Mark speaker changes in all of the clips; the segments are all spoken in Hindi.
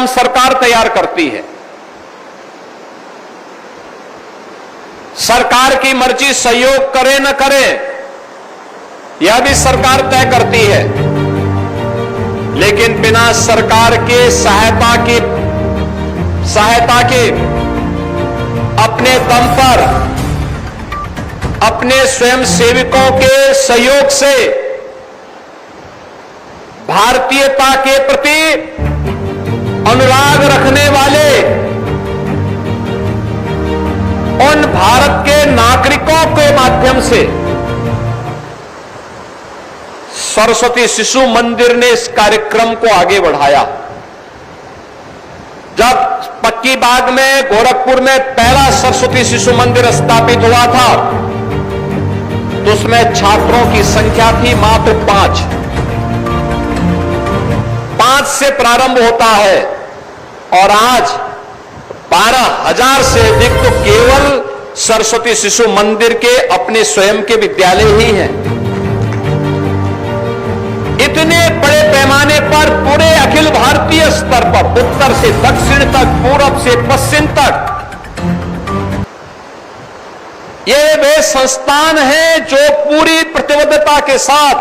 Speaker 1: पाठ्यक्रम सरकार तैयार करती है। सरकार की मर्जी सहयोग करे न करे यह भी सरकार तय करती है, लेकिन बिना सरकार के सहायता के अपने दम पर अपने स्वयंसेवकों के सहयोग से भारतीयता के प्रति अनुराग रखने वाले उन भारत के नागरिकों के माध्यम से सरस्वती शिशु मंदिर ने इस कार्यक्रम को आगे बढ़ाया। जब पक्की बाग में गोरखपुर में पहला सरस्वती शिशु मंदिर स्थापित हुआ था तो उसमें छात्रों की संख्या थी मात्र 5 से प्रारंभ होता है और आज 12,000 से अधिक तो केवल सरस्वती शिशु मंदिर के अपने स्वयं के विद्यालय ही हैं। इतने बड़े पैमाने पर पूरे अखिल भारतीय स्तर पर उत्तर से दक्षिण तक, पूरब से पश्चिम तक ये वे संस्थान हैं जो पूरी प्रतिबद्धता के साथ,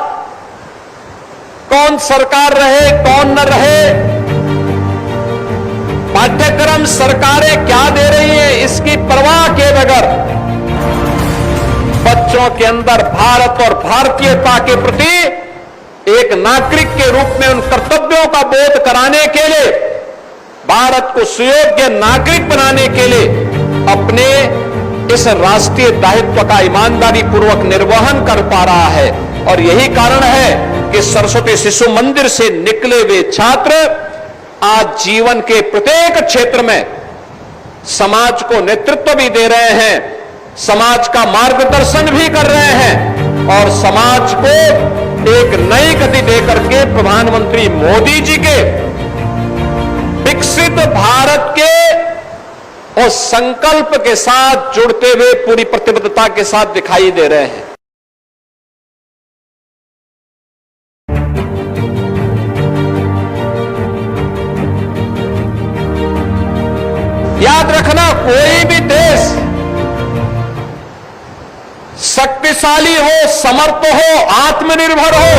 Speaker 1: कौन सरकार रहे कौन न रहे, पाठ्यक्रम सरकारें क्या दे रही हैं इसकी परवाह किए बगैर बच्चों के अंदर भारत और भारतीयता के प्रति एक नागरिक के रूप में उन कर्तव्यों का बोध कराने के लिए, भारत को सुयोग्य नागरिक बनाने के लिए अपने इस राष्ट्रीय दायित्व का ईमानदारी पूर्वक निर्वहन कर पा रहा है। और यही कारण है कि सरस्वती शिशु मंदिर से निकले हुए छात्र आज जीवन के प्रत्येक क्षेत्र में समाज को नेतृत्व भी दे रहे हैं, समाज का मार्गदर्शन भी कर रहे हैं और समाज को एक नई गति देकर के प्रधानमंत्री मोदी जी के विकसित भारत के उस संकल्प के साथ जुड़ते हुए पूरी प्रतिबद्धता के साथ दिखाई दे रहे हैं। याद रखना, कोई भी देश शक्तिशाली हो, समर्थ हो, आत्मनिर्भर हो,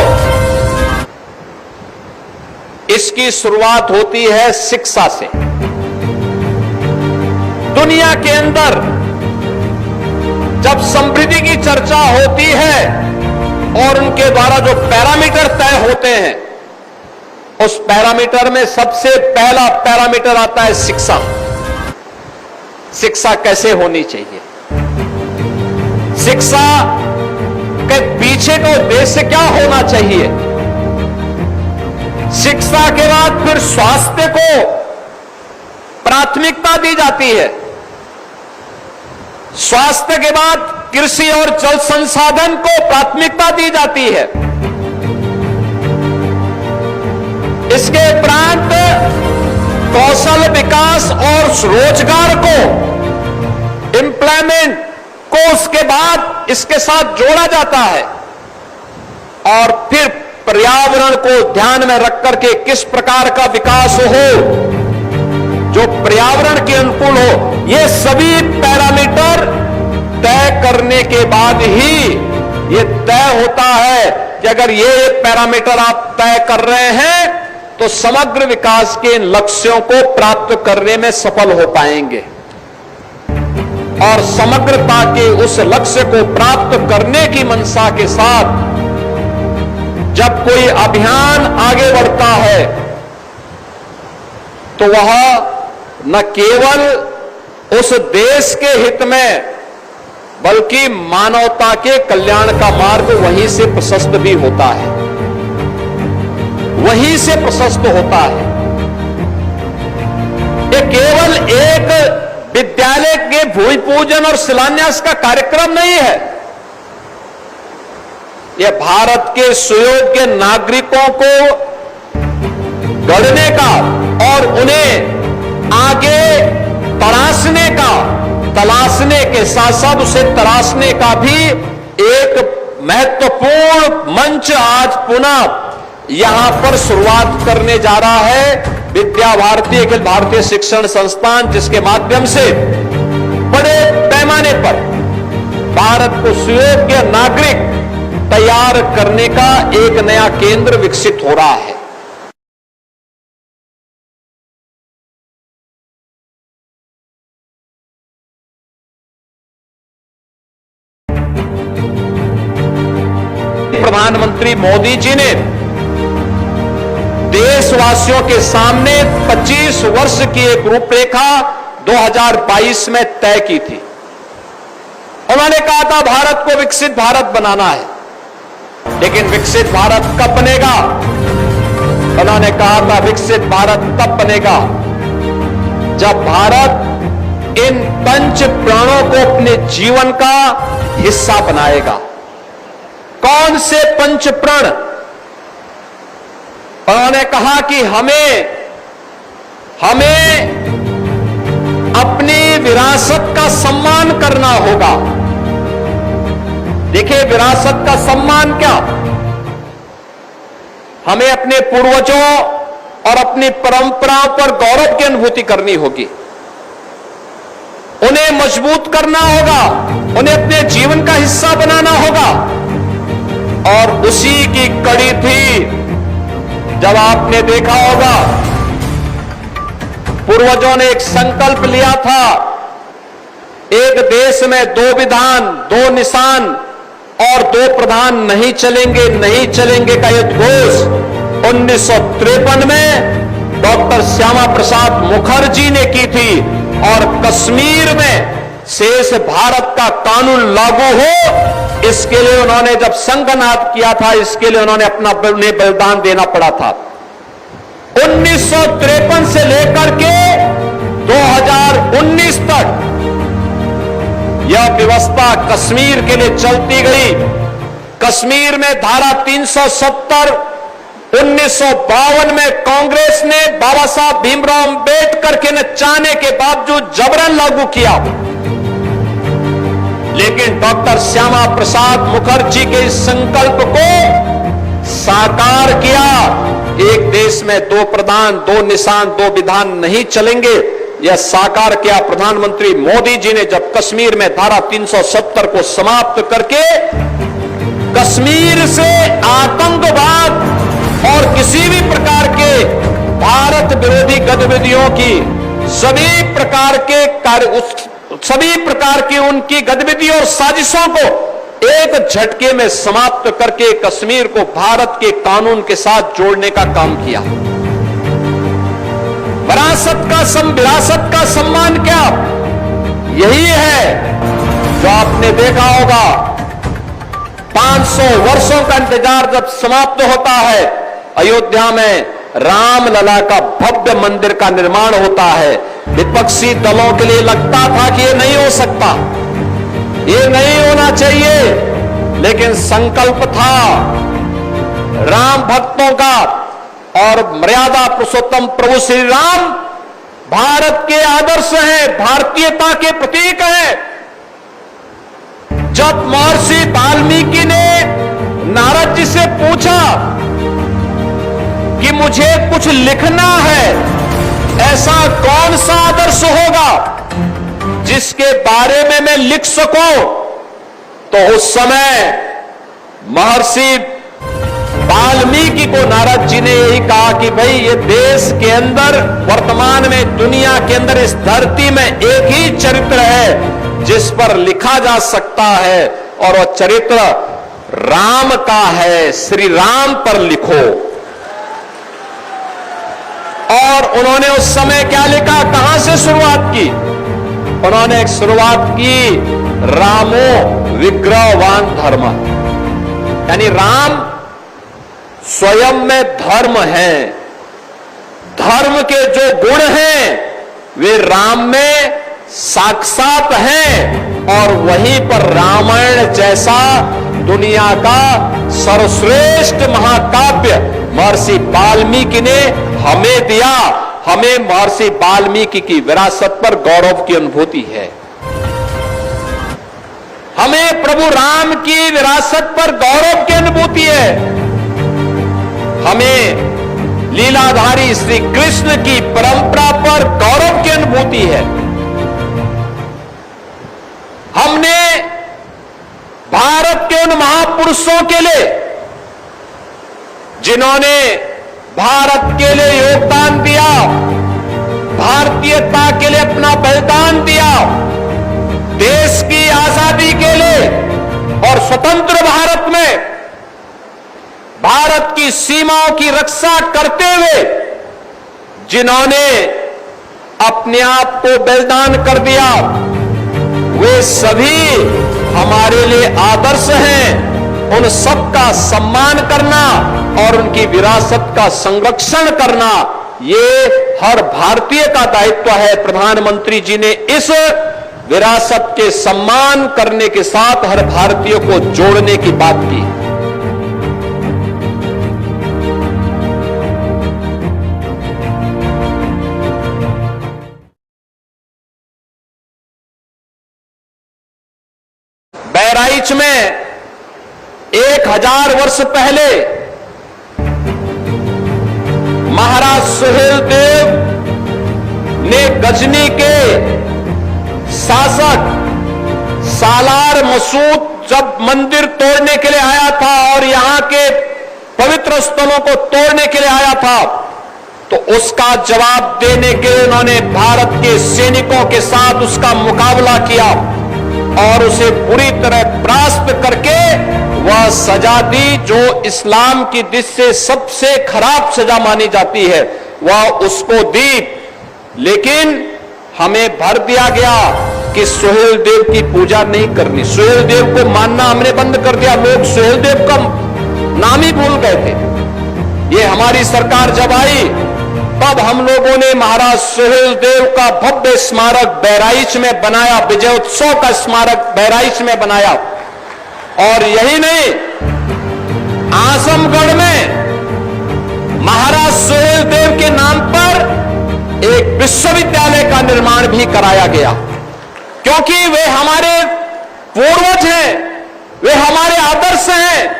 Speaker 1: इसकी शुरुआत होती है शिक्षा से। दुनिया के अंदर जब समृद्धि की चर्चा होती है और उनके द्वारा जो पैरामीटर तय होते हैं, उस पैरामीटर में सबसे पहला पैरामीटर आता है शिक्षा। शिक्षा कैसे होनी चाहिए, शिक्षा के पीछे का उद्देश्य क्या होना चाहिए। शिक्षा के बाद फिर स्वास्थ्य को प्राथमिकता दी जाती है, स्वास्थ्य के बाद कृषि और जल संसाधन को प्राथमिकता दी जाती है। इसके उपरांत कौशल विकास और रोजगार को, एम्प्लॉयमेंट को उसके बाद इसके साथ जोड़ा जाता है और फिर पर्यावरण को ध्यान में रख करके किस प्रकार का विकास हो जो पर्यावरण के अनुकूल हो। ये सभी पैरामीटर तय करने के बाद ही ये तय होता है कि अगर ये पैरामीटर आप तय कर रहे हैं तो समग्र विकास के इन लक्ष्यों को प्राप्त करने में सफल हो पाएंगे। और समग्रता के उस लक्ष्य को प्राप्त करने की मंशा के साथ जब कोई अभियान आगे बढ़ता है तो वह न केवल उस देश के हित में बल्कि मानवता के कल्याण का मार्ग वहीं से प्रशस्त भी होता है, वहीं से प्रशस्त होता है। ये केवल एक विद्यालय के भूमि पूजन और शिलान्यास का कार्यक्रम नहीं है, यह भारत के सुयोग्य नागरिकों को गढ़ने का और उन्हें आगे तलाशने के साथ साथ उसे तराशने का भी एक महत्वपूर्ण मंच आज पुनः यहां पर शुरुआत करने जा रहा है। विद्या भारती अखिल भारतीय शिक्षण संस्थान, जिसके माध्यम से बड़े पैमाने पर भारत को सुयोग्य नागरिक तैयार करने का एक नया केंद्र विकसित हो रहा है। प्रधानमंत्री मोदी जी ने देशवासियों के सामने 25 वर्ष की एक रूपरेखा 2022 में तय की थी। उन्होंने कहा था भारत को विकसित भारत बनाना है, लेकिन विकसित भारत कब बनेगा? उन्होंने कहा था विकसित भारत तब बनेगा जब भारत इन पंच प्राणों को अपने जीवन का हिस्सा बनाएगा। कौन से पंच प्रण? उन्होंने कहा कि हमें अपनी विरासत का सम्मान करना होगा। देखिए, विरासत का सम्मान क्या? हमें अपने पूर्वजों और अपनी परंपराओं पर गौरव की अनुभूति करनी होगी, उन्हें मजबूत करना होगा, उन्हें अपने जीवन का हिस्सा बनाना होगा। और उसी की कड़ी थी जब आपने देखा होगा पूर्वजों ने एक संकल्प लिया था, एक देश में 2 विधान, 2 निशान और 2 प्रधान नहीं चलेंगे का ये घोष 1953 में डॉक्टर श्यामा प्रसाद मुखर्जी ने की थी। और कश्मीर में शेष भारत का कानून लागू हो, इसके लिए उन्होंने जब संघनाद किया था, इसके लिए उन्हें बलिदान देना पड़ा था। 1953 से लेकर के 2019 तक यह व्यवस्था कश्मीर के लिए चलती गई। कश्मीर में धारा 370 1952 में कांग्रेस ने बाबा साहब भीमराव अंबेडकर के न चाहने के बावजूद जबरन लागू किया, लेकिन डॉक्टर श्यामा प्रसाद मुखर्जी के इस संकल्प को साकार किया। एक देश में 2 प्रधान, 2 निशान, 2 विधान नहीं चलेंगे, यह साकार किया प्रधानमंत्री मोदी जी ने जब कश्मीर में धारा 370 को समाप्त करके कश्मीर से आतंकवाद और किसी भी प्रकार के भारत विरोधी गतिविधियों की सभी प्रकार की उनकी गतिविधियों और साजिशों को एक झटके में समाप्त करके कश्मीर को भारत के कानून के साथ जोड़ने का काम किया। विरासत का सम्मान क्या? यही है जो आपने देखा होगा, 500 वर्षों का इंतजार जब समाप्त होता है, अयोध्या में रामलला का भव्य मंदिर का निर्माण होता है। विपक्षी दलों के लिए लगता था कि ये नहीं हो सकता, ये नहीं होना चाहिए, लेकिन संकल्प था राम भक्तों का और मर्यादा पुरुषोत्तम प्रभु श्री राम भारत के आदर्श हैं, भारतीयता के प्रतीक हैं। जब महर्षि वाल्मीकि ने नारद जी से पूछा कि मुझे कुछ लिखना है, ऐसा कौन सा आदर्श होगा जिसके बारे में मैं लिख सकूं, तो उस समय महर्षि वाल्मीकि को नारद जी ने यही कहा कि भाई ये देश के अंदर, वर्तमान में दुनिया के अंदर, इस धरती में एक ही चरित्र है जिस पर लिखा जा सकता है, और वह चरित्र राम का है, श्री राम पर लिखो। और उन्होंने उस समय क्या लिखा, कहां से शुरुआत की? उन्होंने एक शुरुआत की, रामो विग्रहवान धर्म, यानी राम स्वयं में धर्म है। धर्म के जो गुण हैं वे राम में साक्षात हैं, और वहीं पर रामायण जैसा दुनिया का सर्वश्रेष्ठ महाकाव्य महर्षि वाल्मीकि ने हमें दिया। हमें महर्षि वाल्मीकि की विरासत पर गौरव की अनुभूति है, हमें प्रभु राम की विरासत पर गौरव की अनुभूति है। हमें लीलाधारी श्री कृष्ण की परंपरा पर गौरव की अनुभूति है। हमने भारत के उन महापुरुषों के लिए, जिन्होंने भारत के लिए योगदान दिया, भारतीयता के लिए अपना बलिदान दिया, देश की आजादी के लिए और स्वतंत्र भारत में भारत की सीमाओं की रक्षा करते हुए जिन्होंने अपने आप को बलिदान कर दिया, वे सभी हमारे लिए आदर्श हैं। उन सबका सम्मान करना और उनकी विरासत का संरक्षण करना, ये हर भारतीय का दायित्व है। प्रधानमंत्री जी ने इस विरासत के सम्मान करने के साथ हर भारतीय को जोड़ने की बात की। बहराइच में 1000 वर्ष पहले महाराज सुहेलदेव ने गजनी के शासक सालार मसूद जब मंदिर तोड़ने के लिए आया था और यहां के पवित्र स्थलों को तोड़ने के लिए आया था, तो उसका जवाब देने के लिए उन्होंने भारत के सैनिकों के साथ उसका मुकाबला किया और उसे पूरी तरह परास्त करके वह सजा दी जो इस्लाम की दृष्टि से सबसे खराब सजा मानी जाती है, वह उसको दी। लेकिन हमें भर दिया गया कि सुहेलदेव की पूजा नहीं करनी, सुहेलदेव को मानना हमने बंद कर दिया। लोग सुहेलदेव का नाम ही भूल गए थे। ये हमारी सरकार जब आई तब हम लोगों ने महाराज सुहेलदेव का भव्य स्मारक बहराइच में बनाया, विजय उत्सव का स्मारक बहराइच में बनाया। और यही नहीं, आजमगढ़ में महाराज सुहेलदेव के नाम पर एक विश्वविद्यालय का निर्माण भी कराया गया, क्योंकि वे हमारे पूर्वज हैं, वे हमारे आदर्श हैं।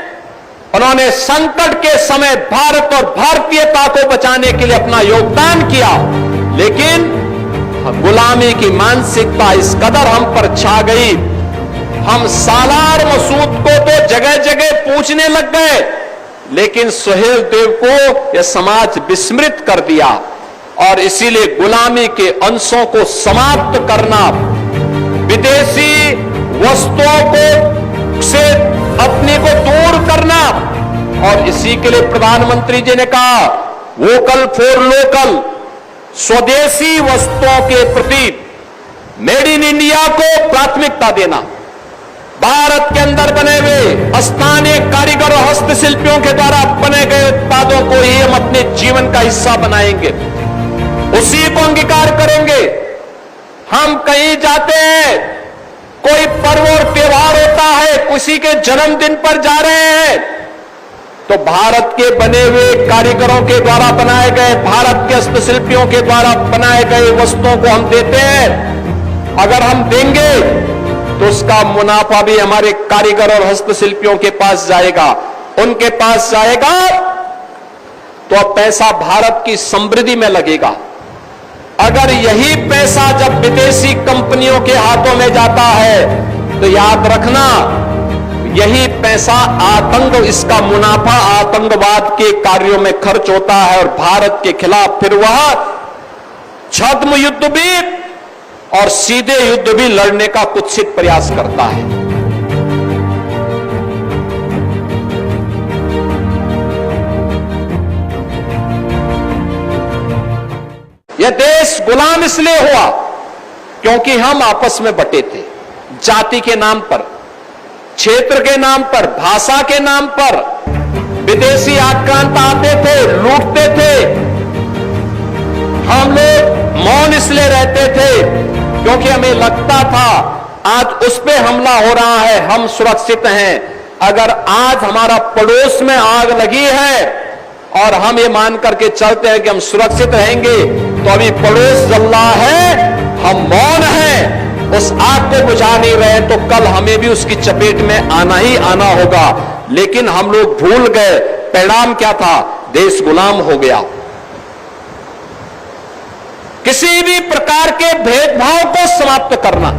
Speaker 1: उन्होंने संकट के समय भारत और भारतीयता को बचाने के लिए अपना योगदान किया। लेकिन गुलामी की मानसिकता इस कदर हम पर छा गई, हम सालार मसूद को तो जगह जगह पूछने लग गए, लेकिन सुहेलदेव को यह समाज विस्मृत कर दिया। और इसीलिए गुलामी के अंशों को समाप्त करना, विदेशी वस्तुओं को से अपने को दूर करना, और इसी के लिए प्रधानमंत्री जी ने कहा वोकल फॉर लोकल, स्वदेशी वस्तुओं के प्रति मेड इन इंडिया को प्राथमिकता देना। भारत के अंदर बने हुए स्थानीय कारीगर और हस्तशिल्पियों के द्वारा बने गए उत्पादों को ही हम अपने जीवन का हिस्सा बनाएंगे, उसी को अंगीकार करेंगे। हम कहीं जाते हैं, कोई पर्व और त्योहार होता है, किसी के जन्मदिन पर जा रहे हैं, तो भारत के बने हुए कारीगरों के द्वारा बनाए गए, भारत के हस्तशिल्पियों के द्वारा बनाए गए वस्तुओं को हम देते हैं। अगर हम देंगे तो उसका मुनाफा भी हमारे कारीगर और हस्तशिल्पियों के पास जाएगा, उनके पास जाएगा, तो अब पैसा भारत की समृद्धि में लगेगा। अगर यही पैसा जब विदेशी कंपनियों के हाथों में जाता है, तो याद रखना यही पैसा आतंक, इसका मुनाफा आतंकवाद के कार्यों में खर्च होता है और भारत के खिलाफ फिर वह छद्म युद्ध भी और सीधे युद्ध भी लड़ने का कुत्सित प्रयास करता है। यह देश गुलाम इसलिए हुआ क्योंकि हम आपस में बटे थे, जाति के नाम पर, क्षेत्र के नाम पर, भाषा के नाम पर विदेशी आक्रांत आते थे, लूटते थे। हम लोग मौन इसलिए रहते थे क्योंकि हमें लगता था आज उस पे हमला हो रहा है, हम सुरक्षित हैं। अगर आज हमारा पड़ोस में आग लगी है और हम ये मान करके चलते हैं कि हम सुरक्षित रहेंगे, तो अभी पड़ोस जल रहा है, हम मौन हैं, उस आग को बुझा नहीं रहे, तो कल हमें भी उसकी चपेट में आना ही आना होगा। लेकिन हम लोग भूल गए, परिणाम क्या था? देश गुलाम हो गया। किसी भी प्रकार के भेदभाव को समाप्त करना,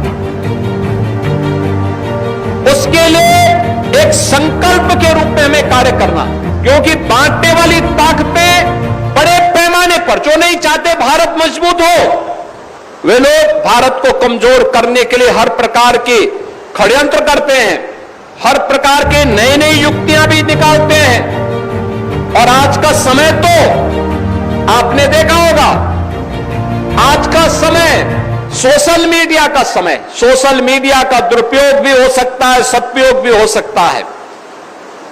Speaker 1: उसके लिए एक संकल्प के रूप में हमें कार्य करना, क्योंकि बांटने वाली ताकतें बड़े पैमाने पर, जो नहीं चाहते भारत मजबूत हो, वे लोग भारत को कमजोर करने के लिए हर प्रकार के षड्यंत्र करते हैं, हर प्रकार के नई नई युक्तियां भी निकालते हैं। और आज का समय तो आपने देखा होगा, आज का समय सोशल मीडिया का समय, सोशल मीडिया का दुरुपयोग भी हो सकता है, सदुपयोग भी हो सकता है।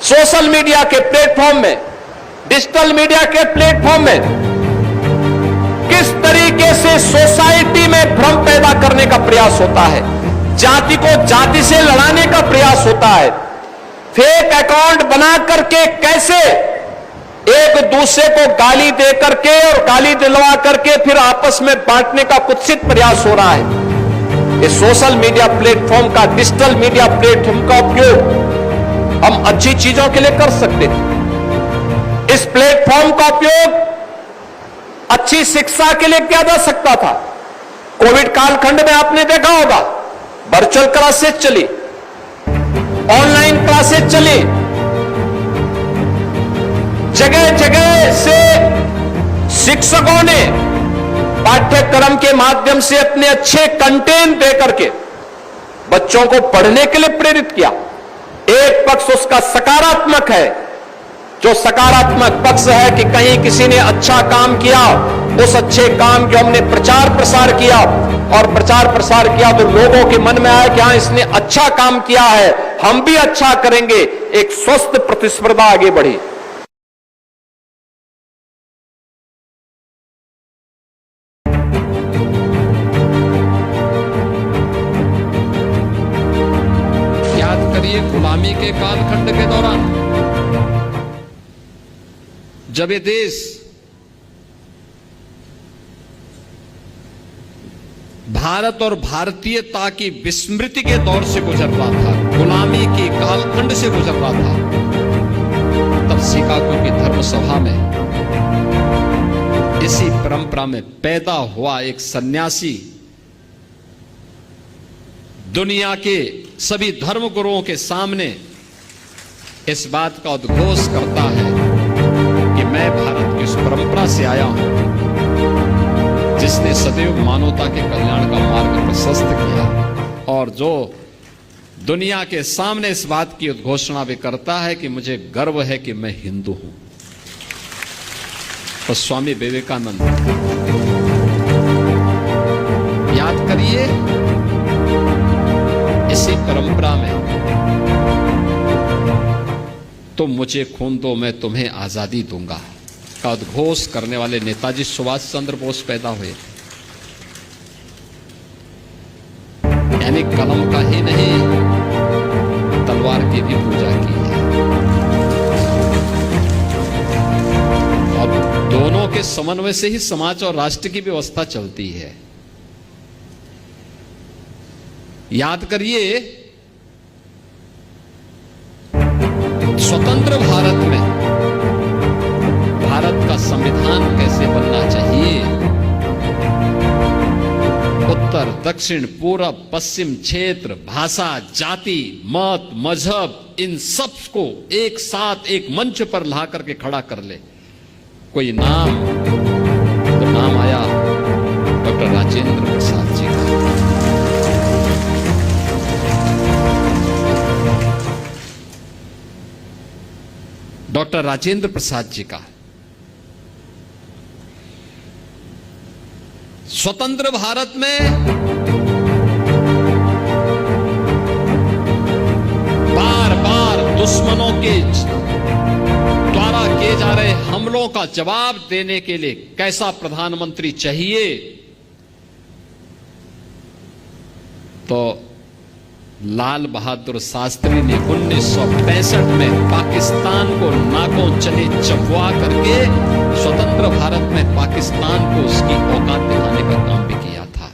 Speaker 1: सोशल मीडिया के प्लेटफॉर्म में, डिजिटल मीडिया के प्लेटफॉर्म में किस तरीके से सोसाइटी में भ्रम पैदा करने का प्रयास होता है, जाति को जाति से लड़ाने का प्रयास होता है, फेक अकाउंट बना करके कैसे एक दूसरे को गाली दे करके और गाली दिलवा करके फिर आपस में बांटने का कुत्सित प्रयास हो रहा है। इस सोशल मीडिया प्लेटफॉर्म का, डिजिटल मीडिया प्लेटफॉर्म का उपयोग हम अच्छी चीजों के लिए कर सकते थे। इस प्लेटफॉर्म का उपयोग अच्छी शिक्षा के लिए किया जा सकता था। कोविड कालखंड में आपने देखा होगा, वर्चुअल क्लासेस चली, ऑनलाइन क्लासेस चली, जगह जगह से शिक्षकों ने पाठ्यक्रम के माध्यम से अपने अच्छे कंटेंट दे करके बच्चों को पढ़ने के लिए प्रेरित किया। एक पक्ष उसका सकारात्मक है, जो सकारात्मक पक्ष है कि कहीं किसी ने अच्छा काम किया, उस अच्छे काम के हमने प्रचार प्रसार किया, और प्रचार प्रसार किया तो लोगों के मन में आया कि हाँ, इसने अच्छा काम किया है, हम भी अच्छा करेंगे। एक स्वस्थ प्रतिस्पर्धा आगे बढ़ी। याद करिए गुलामी के कालखंड के दौरान जब ये देश भारत और भारतीयता की विस्मृति के दौर से गुजर रहा था, गुलामी के कालखंड से गुजर रहा था, तब शिकागो की धर्म सभा में इसी परंपरा में पैदा हुआ एक सन्यासी दुनिया के सभी धर्म गुरुओं के सामने इस बात का उद्घोष करता है कि मैं भारत की उस परंपरा से आया हूं जिसने सदैव मानवता के कल्याण का मार्ग प्रशस्त किया, और जो दुनिया के सामने इस बात की उद्घोषणा भी करता है कि मुझे गर्व है कि मैं हिंदू हूं। तो स्वामी विवेकानंद, याद करिए, इसी परंपरा में तुम मुझे खून दो मैं तुम्हें आजादी दूंगा का उद्घोष करने वाले नेताजी सुभाष चंद्र बोस पैदा हुए। यानी कलम का ही नहीं, तलवार की भी पूजा की है, और दोनों के समन्वय से ही समाज और राष्ट्र की व्यवस्था चलती है। याद करिए, स्वतंत्र भारत में भारत का संविधान कैसे बनना चाहिए, उत्तर दक्षिण पूरब पश्चिम क्षेत्र, भाषा, जाति, मत, मजहब, इन सब को एक साथ एक मंच पर ला करके खड़ा कर ले। कोई नाम, तो नाम आया डॉक्टर राजेंद्र प्रसाद जी का। डॉक्टर राजेंद्र प्रसाद जी का। स्वतंत्र भारत में बार बार दुश्मनों के द्वारा किए जा रहे हमलों का जवाब देने के लिए कैसा प्रधानमंत्री चाहिए, तो लाल बहादुर शास्त्री ने 1965 में पाकिस्तान को नाकों चने चबवा करके स्वतंत्र भारत में पाकिस्तान को उसकी औकात दिखाने का काम भी किया था।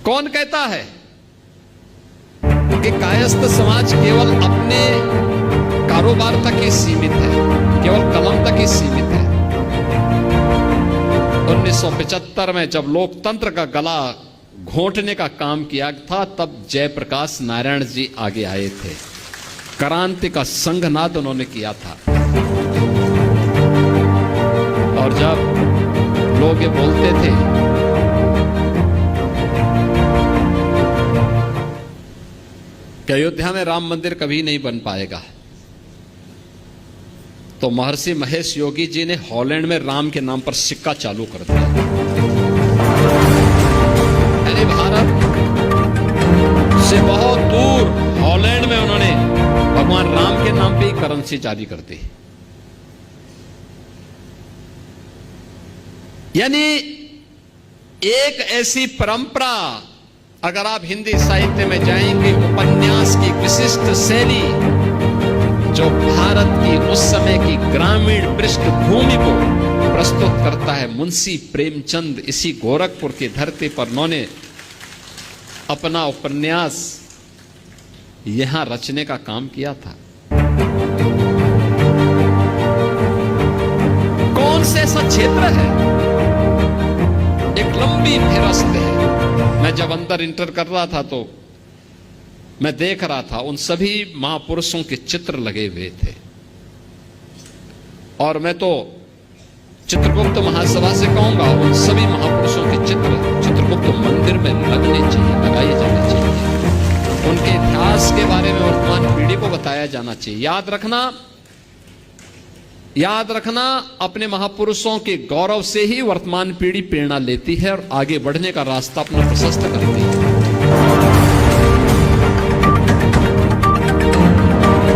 Speaker 1: कौन कहता है कि कायस्थ समाज केवल अपने
Speaker 2: कारोबार तक ही सीमित है, केवल कलम तक ही सीमित है। 1975 में जब लोकतंत्र का गला घोंटने का काम किया था, तब जयप्रकाश नारायण जी आगे आए थे। क्रांति का संघनाद उन्होंने किया था। और जब लोग ये बोलते थे कि अयोध्या में राम मंदिर कभी नहीं बन पाएगा, तो महर्षि महेश योगी जी ने हॉलैंड में राम के नाम पर सिक्का चालू कर दिया। यानी भारत से बहुत दूर हॉलैंड में उन्होंने भगवान राम के नाम पे ही करेंसी जारी कर दी। यानी एक ऐसी परंपरा, अगर आप हिंदी साहित्य में जाएंगे, उपन्यास की विशिष्ट शैली जो भारत की उस समय की ग्रामीण पृष्ठभूमि को प्रस्तुत करता है। मुंशी प्रेमचंद इसी गोरखपुर की धरती पर उन्होंने अपना उपन्यास यहां रचने का काम किया था। कौन से ऐसा क्षेत्र है, एक लंबी फेरस्त है। मैं जब अंदर इंटर कर रहा था तो मैं देख रहा था उन सभी महापुरुषों के चित्र लगे हुए थे। और मैं तो चित्रगुप्त महासभा से कहूंगा, उन सभी महापुरुषों के चित्र चित्रगुप्त मंदिर में लगने चाहिए, लगाए जाने चाहिए। उनके इतिहास के बारे में वर्तमान पीढ़ी को बताया जाना चाहिए। याद रखना, अपने महापुरुषों के गौरव से ही वर्तमान पीढ़ी प्रेरणा लेती है और आगे बढ़ने का रास्ता अपना प्रशस्त करती है।